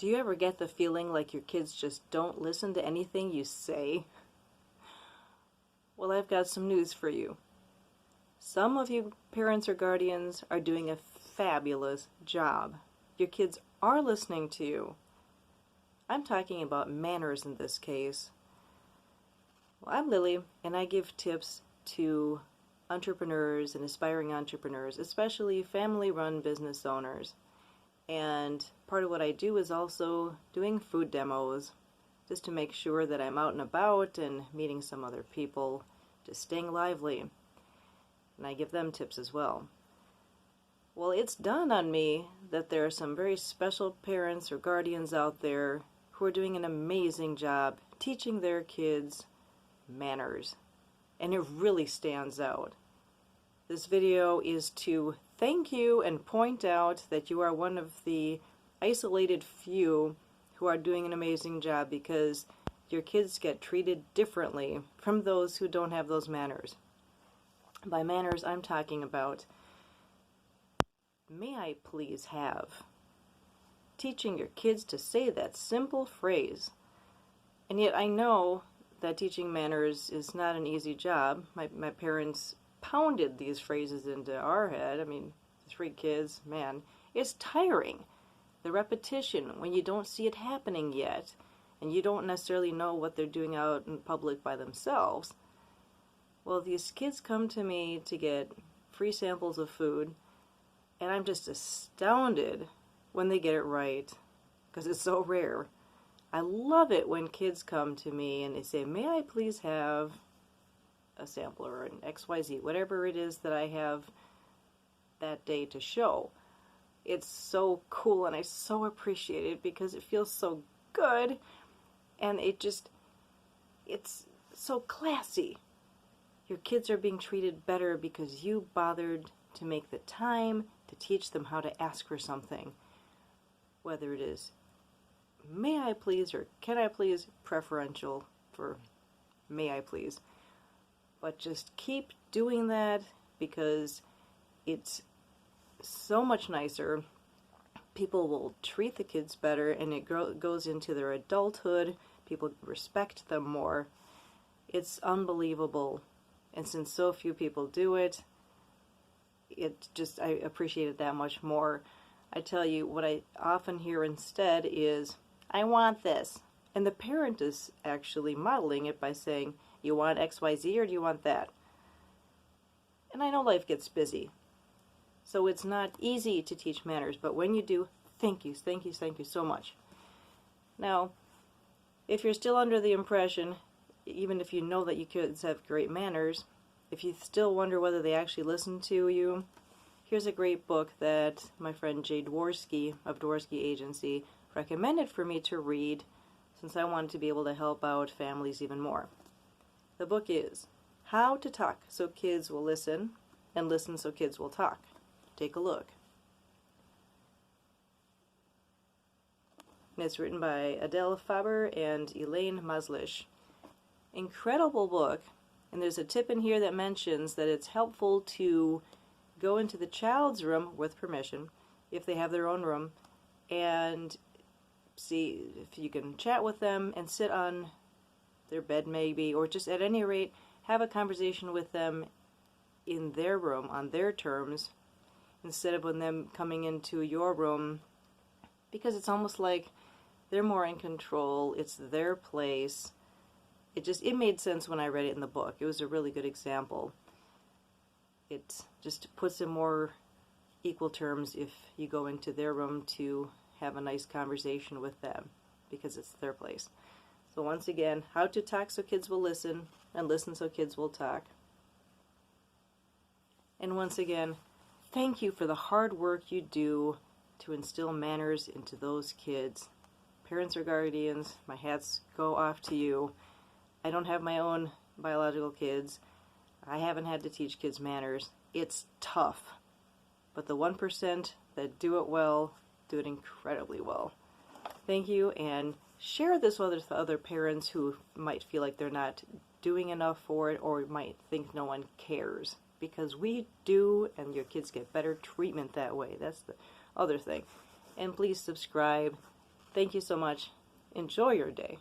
Do you ever get the feeling like your kids just don't listen to anything you say? Well, I've got some news for you. Some of you parents or guardians are doing a fabulous job. Your kids are listening to you. I'm talking about manners in this case. Well, I'm Lily, and I give tips to entrepreneurs and aspiring entrepreneurs, especially family-run business owners. And part of what I do is also doing food demos, just to make sure that I'm out and about and meeting some other people, just staying lively. And I give them tips as well. Well, it's dawned on me that there are some very special parents or guardians out there who are doing an amazing job teaching their kids manners. And it really stands out. This video is to thank you and point out that you are one of the isolated few who are doing an amazing job, because your kids get treated differently from those who don't have those manners. By manners, I'm talking about, may I please have? Teaching your kids to say that simple phrase. And yet I know that teaching manners is not an easy job. My parents pounded these phrases into our head. I mean, 3 kids, man, it's tiring. The repetition when you don't see it happening yet, and you don't necessarily know what they're doing out in public by themselves. Well, these kids come to me to get free samples of food, and I'm just astounded when they get it right, because it's so rare. I love it when kids come to me and they say, may I please have a sample or an XYZ, whatever it is that I have that day to show. It's so cool, and I so appreciate it because it feels so good, and it's so classy. Your kids are being treated better because you bothered to make the time to teach them how to ask for something. Whether it is, may I please, or can I please, preferential for may I please. But just keep doing that, because it's so much nicer. People will treat the kids better, and it goes into their adulthood. People respect them more. It's unbelievable. And since so few people do it, I appreciate it that much more. I tell you, what I often hear instead is, I want this. And the parent is actually modeling it by saying, you want XYZ or do you want that? And I know life gets busy, so it's not easy to teach manners, but when you do, thank you so much. Now, if you're still under the impression, even if you know that your kids have great manners, if you still wonder whether they actually listen to you, here's a great book that my friend Dworsky of Dworsky Agency recommended for me to read, since I wanted to be able to help out families even more. The book is How to Talk So Kids Will Listen, and Listen So Kids Will Talk. Take a look. And it's written by Adele Faber and Elaine Maslish. Incredible book, and there's a tip in here that mentions that it's helpful to go into the child's room with permission, if they have their own room, and see if you can chat with them and sit on their bed maybe, or just at any rate have a conversation with them in their room on their terms, instead of when them coming into your room, because it's almost like they're more in control. It's their place. It made sense when I read it in the book. It was a really good example. It just puts in more equal terms if you go into their room to have a nice conversation with them, because it's their place. So once again, How to Talk So Kids Will Listen, and Listen So Kids Will Talk. And once again, thank you for the hard work you do to instill manners into those kids. Parents or guardians, my hats go off to you. I don't have my own biological kids. I haven't had to teach kids manners. It's tough. But the 1% that do it well, do it incredibly well. Thank you, and share this with other parents who might feel like they're not doing enough for it, or might think no one cares. Because we do, and your kids get better treatment that way. That's the other thing. And please subscribe. Thank you so much. Enjoy your day.